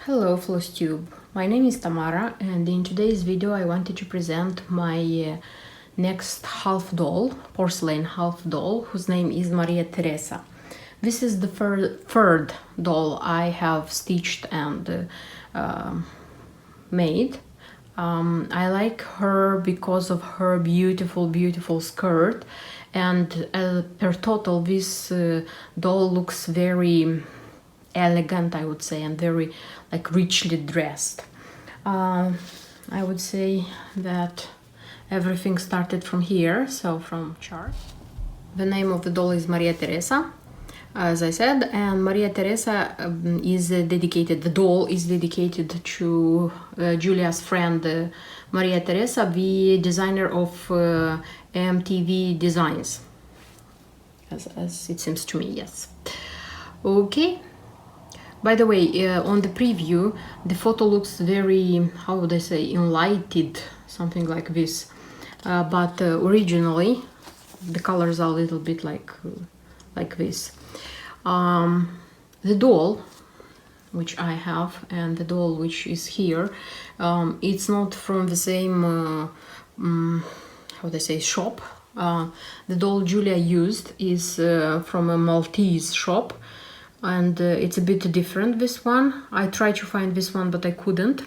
Hello Flosstube, my name is Tamara and in today's video I wanted to present my next half doll, porcelain half doll, whose name is Maria Teresa. This is the third doll I have stitched and made. I like her because of her beautiful skirt, and per total this doll looks very elegant, I would say, and very like richly dressed. I would say that everything started from here, so from chart. The name of the doll is Maria Teresa, as I said, and Maria Teresa is dedicated, the doll is dedicated to Julia's friend Maria Teresa, the designer of MTV Designs, as it seems to me, yes. Okay. By the way, on the preview, the photo looks very, how would I say, enlightened, something like this. But originally, the colors are a little bit like this. The doll, which I have, and the doll which is here, it's not from the same, how would I say, shop. The doll Julia used is from a Maltese shop. And it's a bit different, this one. I tried to find this one, but I couldn't,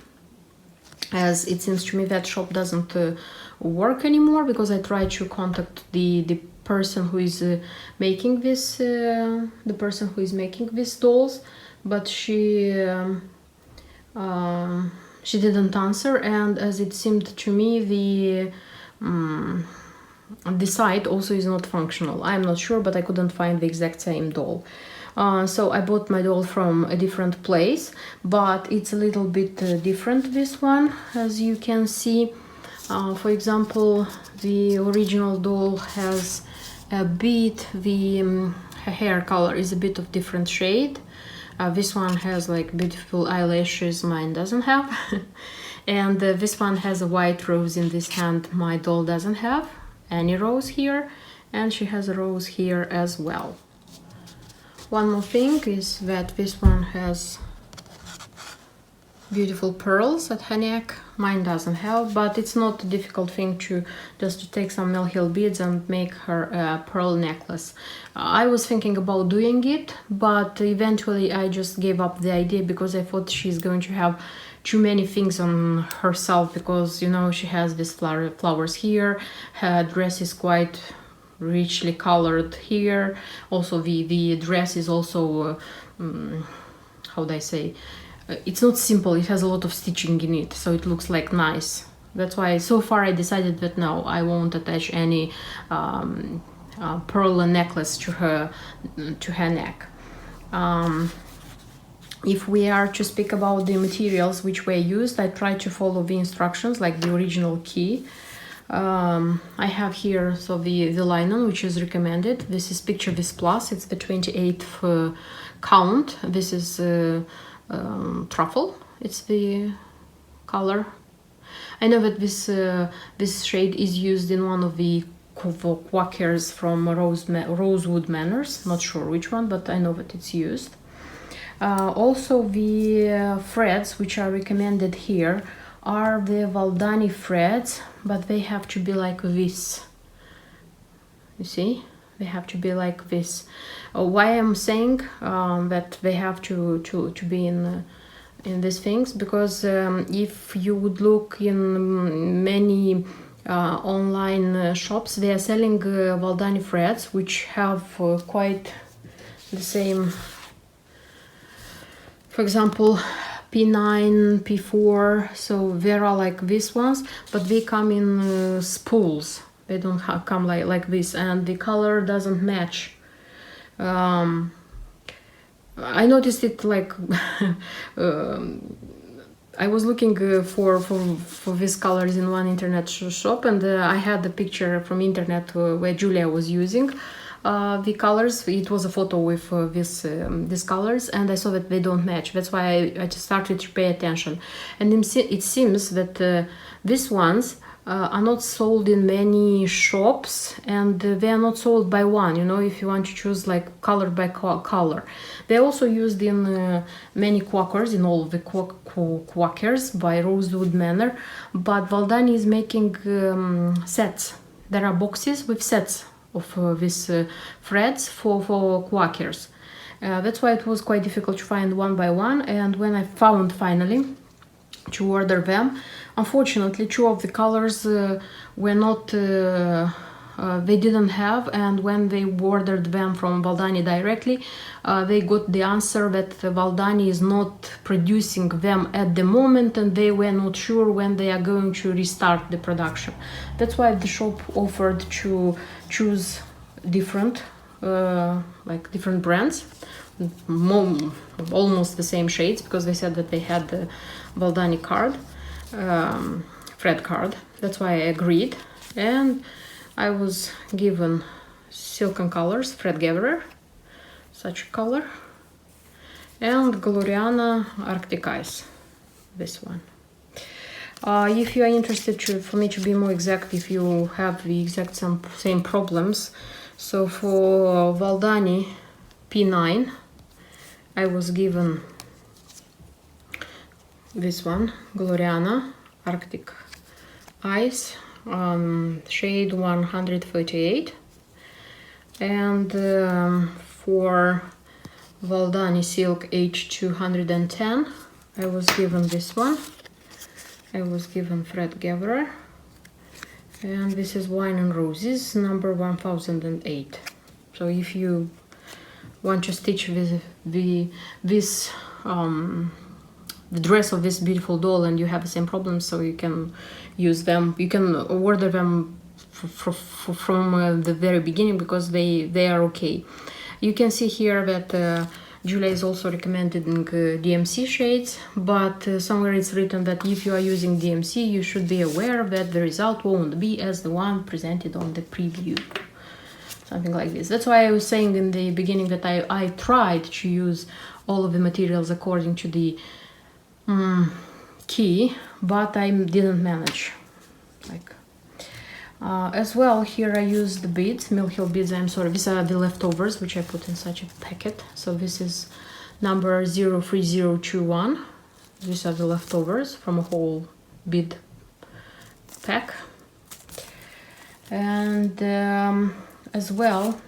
as it seems to me that shop doesn't work anymore, because I tried to contact the person who is making this, these dolls, but she didn't answer, and as it seemed to me, the site also is not functional. I'm not sure, but I couldn't find the exact same doll. So I bought my doll from a different place, but it's a little bit different, this one, as you can see. For example, the original doll has a bit, her hair color is a bit of different shade. This one has like beautiful eyelashes, mine doesn't have. And this one has a white rose in this hand, my doll doesn't have any rose here, and she has a rose here as well. One more thing is that this one has beautiful pearls at her neck, mine doesn't have, but it's not a difficult thing to take some Mill Hill beads and make her a pearl necklace. I was thinking about doing it, but eventually I just gave up the idea, because I thought she's going to have too many things on herself, because, you know, she has these flowers here, her dress is quite richly colored here. Also the dress is also how do I say, it's not simple, it has a lot of stitching in it, so it looks like nice. That's why so far I decided that no, I won't attach any pearl necklace to her neck. If we are to speak about the materials which were used, I tried to follow the instructions like the original key. I have here the linen, which is recommended. This is Picture This Plus, it's the 28th count. This is truffle, it's the color. I know that this shade is used in one of the quakers from Rosewood Manors, not sure which one, but I know that it's used. Also the threads which are recommended here are the Valdani threads, but they have to be like this. You see, they have to be like this. Why I'm saying that they have to be in these things, because if you would look in many online shops, they are selling Valdani threads which have quite the same, for example, P9, P4, so there are like these ones, but they come in spools. They don't come like this, and the color doesn't match. I noticed it like I was looking for these colors in one internet shop, and I had the picture from internet where Julia was using the colors. It was a photo with these colors, and I saw that they don't match. That's why I just started to pay attention, and it seems that these ones are not sold in many shops, and they are not sold by one, you know, if you want to choose like color by color. They also used in many quackers, in all of the quackers by Rosewood Manor, but Valdani is making sets. There are boxes with sets of these threads for quackers. That's why it was quite difficult to find one by one, and when I found finally to order them, unfortunately two of the colors were not they didn't have, and when they ordered them from Valdani directly, they got the answer that Valdani is not producing them at the moment, and they were not sure when they are going to restart the production. That's why the shop offered to choose different like different brands, almost the same shades, because they said that they had the Valdani card, thread card. That's why I agreed, and I was given silken colors, thread gatherer, such a color, and Gloriana Arctic Ice, this one. If you are interested for me to be more exact, if you have the exact same problems, so for Valdani P9, I was given this one, Gloriana Arctic Ice, shade 138, and for Valdani Silk H210, I was given this one. I was given thread gatherer, and this is Wine and Roses, number 1008. So if you want to stitch with the dress of this beautiful doll and you have the same problems, so you can use them. You can order them from the very beginning, because they are okay. You can see here that Julia is also recommending DMC shades, but somewhere it's written that if you are using DMC, you should be aware that the result won't be as the one presented on the preview. Something like this. That's why I was saying in the beginning that I tried to use all of the materials according to the key, but I didn't manage. As well, here I used the beads, Mill Hill beads. I'm sorry, these are the leftovers which I put in such a packet. So this is number 03021. These are the leftovers from a whole bead pack. And as well,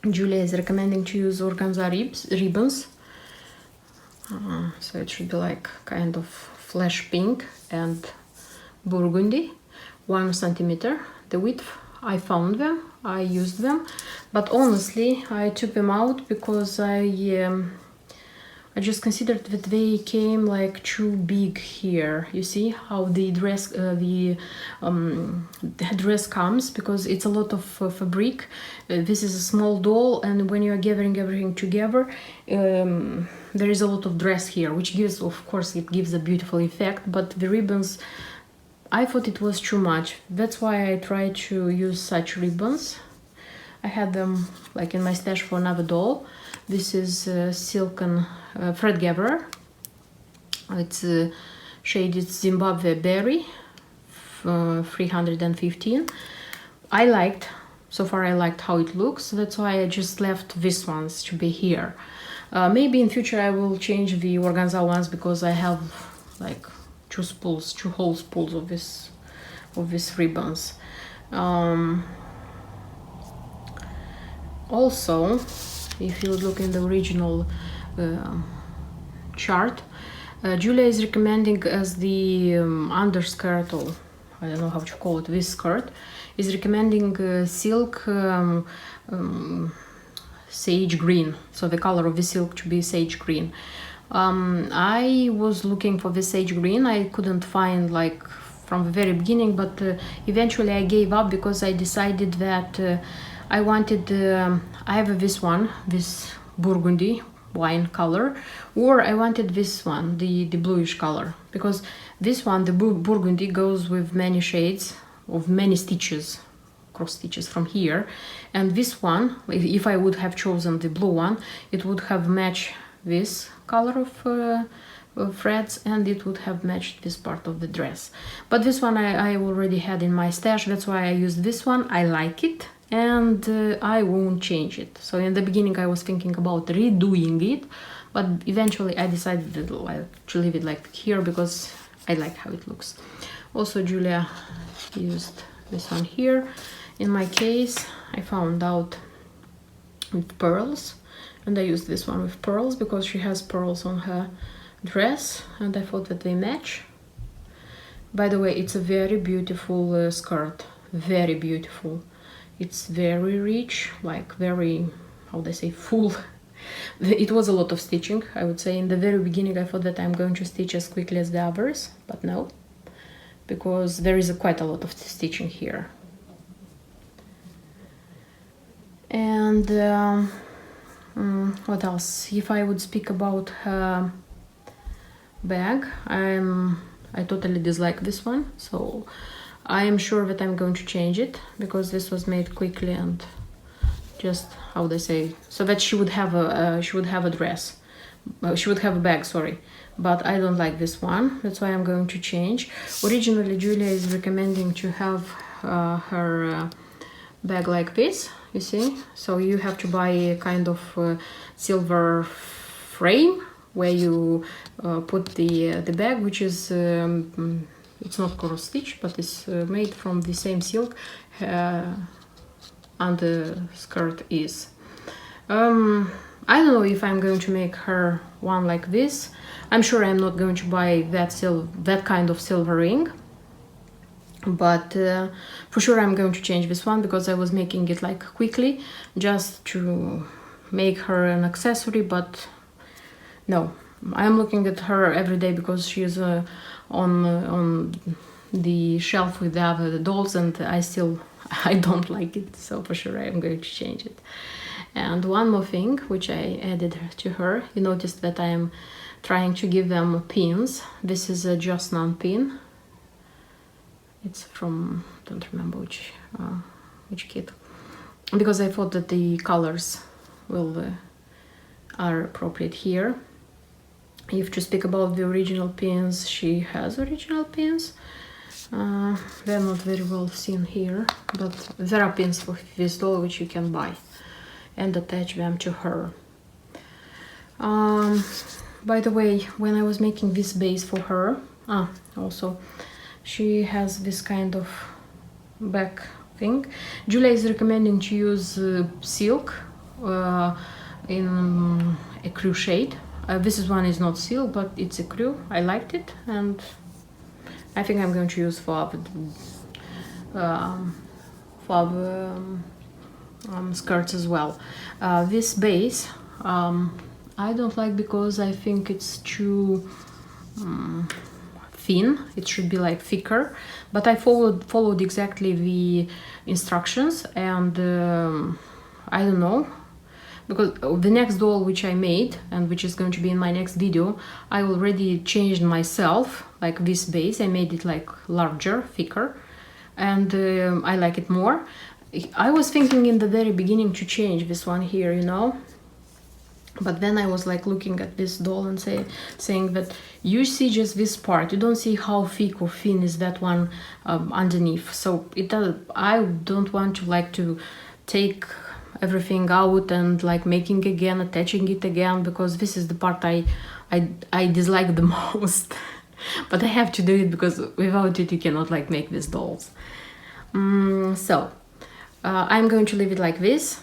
Julia is recommending to use organza ribbons. So it should be like kind of flesh pink and burgundy, 1 centimeter the width. I found them, I used them, but honestly I took them out because I just considered that they came like too big here. You see how the dress the dress comes, because it's a lot of fabric. This is a small doll, and when you are gathering everything together, there is a lot of dress here, which gives, of course, it gives a beautiful effect, but the ribbons, I thought it was too much. That's why I tried to use such ribbons. I had them like in my stash for another doll. This is silken thread gatherer. It's shaded Zimbabwe Berry, 315. So far I liked how it looks. That's why I just left these ones to be here. Maybe in future I will change the organza ones, because I have like two whole spools of these ribbons. Also, if you look in the original chart, Julia is recommending as the underskirt, or I don't know how to call it, this skirt, is recommending silk sage green. So the color of the silk to be sage green. I was looking for the sage green. I couldn't find like from the very beginning, but eventually I gave up, because I decided that I wanted, I have this one, this burgundy wine color, or I wanted this one, the bluish color, because this one, the burgundy, goes with many shades of many stitches, cross stitches from here, and this one, if I would have chosen the blue one, it would have matched this color of threads, and it would have matched this part of the dress. But this one I already had in my stash, that's why I used this one. I like it, and I won't change it. So in the beginning I was thinking about redoing it, but eventually I decided to leave it like here because I like how it looks. Also, Julia used this one here. In my case, I found out with pearls, and I used this one with pearls because she has pearls on her dress, and I thought that they match. By the way, it's a very beautiful skirt, very beautiful. It's very rich, like very, how do I say, full. It was a lot of stitching, I would say. In the very beginning I thought that I'm going to stitch as quickly as the others, but no, because there is quite a lot of stitching here. And what else? If I would speak about her bag, I totally dislike this one, so I am sure that I'm going to change it, because this was made quickly and just, how they say, so that she would have a dress, she would have a bag, sorry. But I don't like this one, that's why I'm going to change. Originally Julia is recommending to have her bag like this, you see, so you have to buy a kind of silver frame where you put the bag, which is it's not cross stitch, but it's made from the same silk and the skirt is. I don't know if I'm going to make her one like this. I'm sure I'm not going to buy that kind of silver ring, but for sure I'm going to change this one, because I was making it like quickly just to make her an accessory. But no, I'm looking at her every day because she's on the shelf with the other dolls, and I don't like it, so for sure I am going to change it. And one more thing which I added to her, you noticed that I am trying to give them pins. This is a Just None pin. It's from, don't remember which kit, because I thought that the colors are appropriate here. If to speak about the original pins, she has original pins. They're not very well seen here, but there are pins for this doll which you can buy and attach them to her. By the way, when I was making this base for her, also she has this kind of back thing. Julia is recommending to use silk in a crew shade. This one is not silk, but it's a crew. I liked it, and I think I'm going to use for skirts as well. This base I don't like, because I think it's too thin. It should be like thicker, but I followed exactly the instructions, and I don't know, because the next doll which I made, and which is going to be in my next video, I already changed myself, like this base. I made it like larger, thicker, and I like it more. I was thinking in the very beginning to change this one here, you know, but then I was like looking at this doll and saying that you see just this part, you don't see how thick or thin is that one underneath. So I don't want to take everything out and like making again, attaching it again, because this is the part I dislike the most. But I have to do it, because without it you cannot like make these dolls. So I'm going to leave it like this.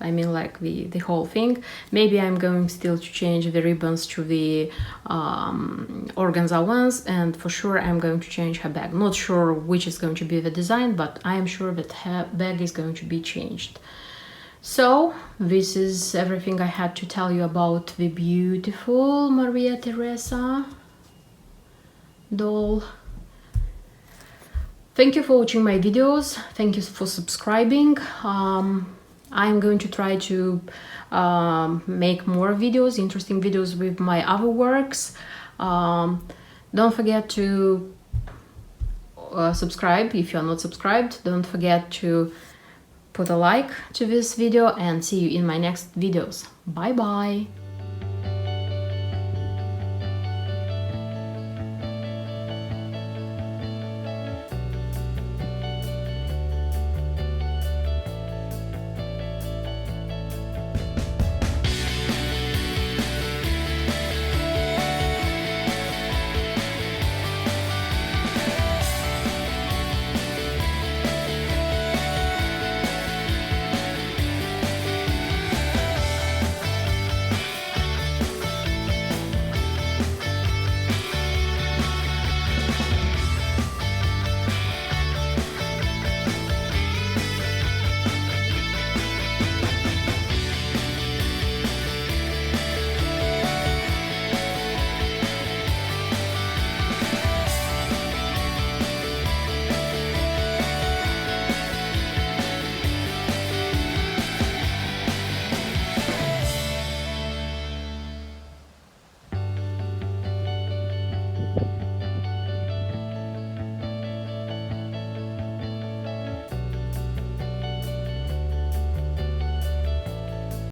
I mean, like the whole thing. Maybe I'm going still to change the ribbons to the organza ones, and for sure I'm going to change her bag. Not sure which is going to be the design, but I am sure that her bag is going to be changed. So this is everything I had to tell you about the beautiful Maria Teresa doll. Thank you for watching my videos. Thank you for subscribing. I'm going to try to make more videos, interesting videos with my other works. Don't forget to subscribe if you're not subscribed. Don't forget to put a like to this video, and see you in my next videos. Bye bye!